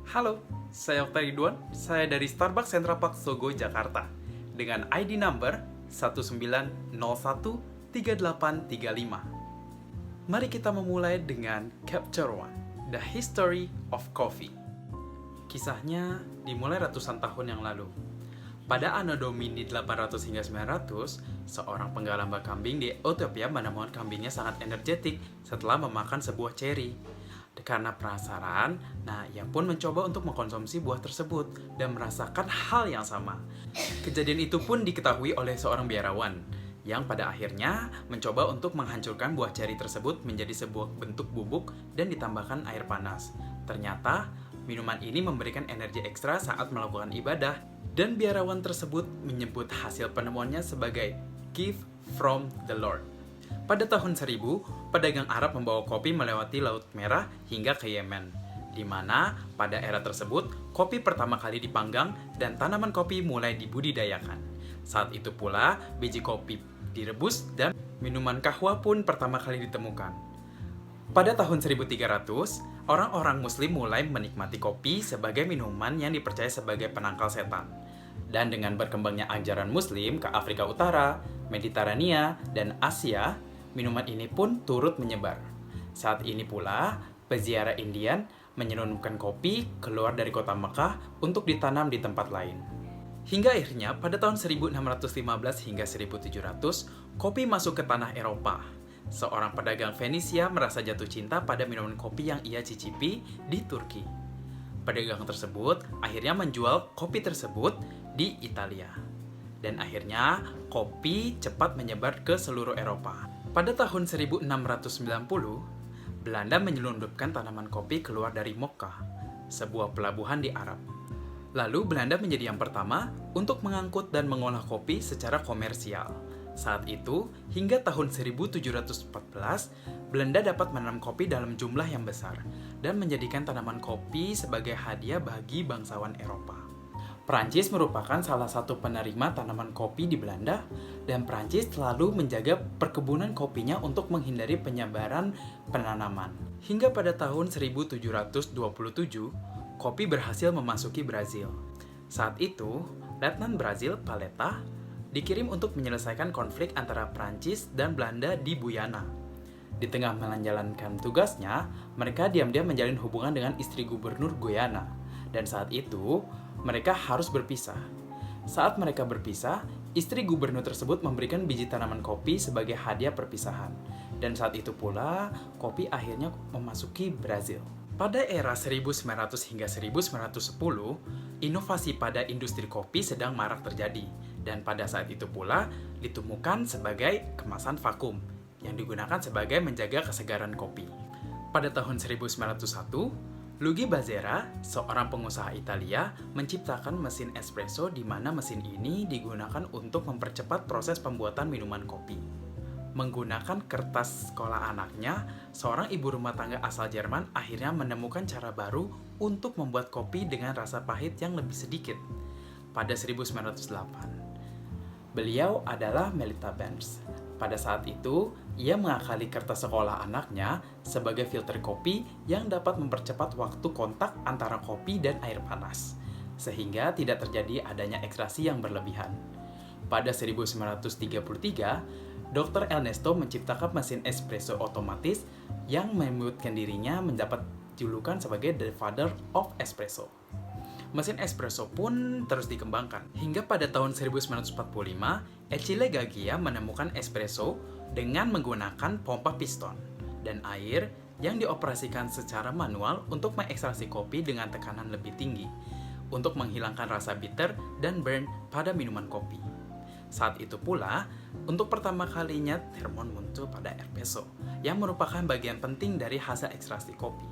Halo, saya Okta Ridwan, saya dari Starbucks Central Park Sogo, Jakarta dengan ID number 19013835. Mari kita memulai dengan Chapter 1, The History of Coffee. Kisahnya dimulai ratusan tahun yang lalu. Pada Anno Domini 800 hingga 900, seorang penggalamba kambing di Ethiopia menemukan kambingnya sangat energetik setelah memakan sebuah ceri. Karena penasaran, ia pun mencoba untuk mengkonsumsi buah tersebut dan merasakan hal yang sama. Kejadian itu pun diketahui oleh seorang biarawan, yang pada akhirnya mencoba untuk menghancurkan buah ceri tersebut menjadi sebuah bentuk bubuk dan ditambahkan air panas. Ternyata, minuman ini memberikan energi ekstra saat melakukan ibadah, dan biarawan tersebut menyebut hasil penemuannya sebagai gift from the Lord. Pada tahun 1000, pedagang Arab membawa kopi melewati Laut Merah hingga ke Yemen, di mana pada era tersebut, kopi pertama kali dipanggang dan tanaman kopi mulai dibudidayakan. Saat itu pula, biji kopi direbus dan minuman kahwa pun pertama kali ditemukan. Pada tahun 1300, orang-orang Muslim mulai menikmati kopi sebagai minuman yang dipercaya sebagai penangkal setan. Dan dengan berkembangnya ajaran Muslim ke Afrika Utara, Mediterania, dan Asia, minuman ini pun turut menyebar. Saat ini pula, peziarah Indian menyelundupkan kopi keluar dari kota Mekah untuk ditanam di tempat lain. Hingga akhirnya, pada tahun 1615 hingga 1700, kopi masuk ke tanah Eropa. Seorang pedagang Venesia merasa jatuh cinta pada minuman kopi yang ia cicipi di Turki. Pedagang tersebut akhirnya menjual kopi tersebut di Italia. Dan akhirnya, kopi cepat menyebar ke seluruh Eropa. Pada tahun 1690, Belanda menyelundupkan tanaman kopi keluar dari Mocha, sebuah pelabuhan di Arab. Lalu Belanda menjadi yang pertama untuk mengangkut dan mengolah kopi secara komersial. Saat itu, hingga tahun 1714, Belanda dapat menanam kopi dalam jumlah yang besar dan menjadikan tanaman kopi sebagai hadiah bagi bangsawan Eropa. Prancis merupakan salah satu penerima tanaman kopi di Belanda, dan Prancis selalu menjaga perkebunan kopinya untuk menghindari penyebaran penanaman. Hingga pada tahun 1727, kopi berhasil memasuki Brazil. Saat itu, Letnan Brazil Paleta dikirim untuk menyelesaikan konflik antara Prancis dan Belanda di Guyana. Di tengah menjalankan tugasnya, mereka diam-diam menjalin hubungan dengan istri gubernur Guyana. Dan saat itu, mereka harus berpisah. Saat mereka berpisah, istri gubernur tersebut memberikan biji tanaman kopi sebagai hadiah perpisahan. Dan saat itu pula, kopi akhirnya memasuki Brazil. Pada era 1900 hingga 1910, inovasi pada industri kopi sedang marak terjadi. Dan pada saat itu pula, ditemukan sebagai kemasan vakum, yang digunakan sebagai menjaga kesegaran kopi. Pada tahun 1901, Luigi Bazzera, seorang pengusaha Italia, menciptakan mesin espresso di mana mesin ini digunakan untuk mempercepat proses pembuatan minuman kopi. Menggunakan kertas sekolah anaknya, seorang ibu rumah tangga asal Jerman akhirnya menemukan cara baru untuk membuat kopi dengan rasa pahit yang lebih sedikit. Pada 1908, beliau adalah Melita Benz. Pada saat itu, ia mengakali kertas sekolah anaknya sebagai filter kopi yang dapat mempercepat waktu kontak antara kopi dan air panas, sehingga tidak terjadi adanya ekstraksi yang berlebihan. Pada 1933, Dr. Ernesto menciptakan mesin espresso otomatis yang menyebutkan dirinya mendapat julukan sebagai The Father of Espresso. Mesin espresso pun terus dikembangkan. Hingga pada tahun 1945, Ecile Gaggia menemukan espresso dengan menggunakan pompa piston dan air yang dioperasikan secara manual untuk mengekstraksi kopi dengan tekanan lebih tinggi untuk menghilangkan rasa bitter dan burn pada minuman kopi. Saat itu pula, untuk pertama kalinya termon muncul pada espresso, yang merupakan bagian penting dari hasil ekstraksi kopi.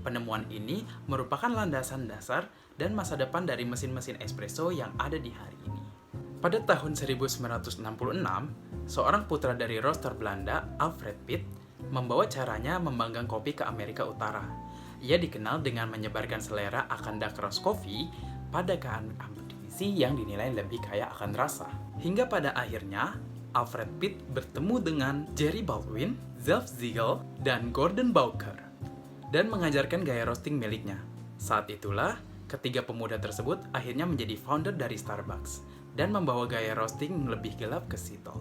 Penemuan ini merupakan landasan dasar dan masa depan dari mesin-mesin espresso yang ada di hari ini. Pada tahun 1966, seorang putra dari roaster Belanda, Alfred Pitt, membawa caranya memanggang kopi ke Amerika Utara. Ia dikenal dengan menyebarkan selera akan dark roast coffee pada kondisi yang dinilai lebih kaya akan rasa. Hingga pada akhirnya, Alfred Pitt bertemu dengan Jerry Baldwin, Zeph Ziegel, dan Gordon Bowker, dan mengajarkan gaya roasting miliknya. Saat itulah, ketiga pemuda tersebut akhirnya menjadi founder dari Starbucks dan membawa gaya roasting lebih gelap ke Seattle.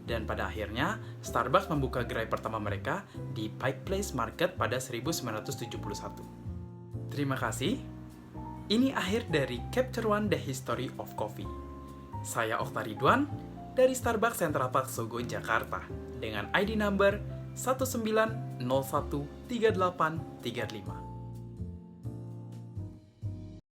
Dan pada akhirnya, Starbucks membuka gerai pertama mereka di Pike Place Market pada 1971. Terima kasih. Ini akhir dari Capture One The History of Coffee. Saya Okta Ridwan dari Starbucks Central Park Sogo, Jakarta dengan ID number 19013835.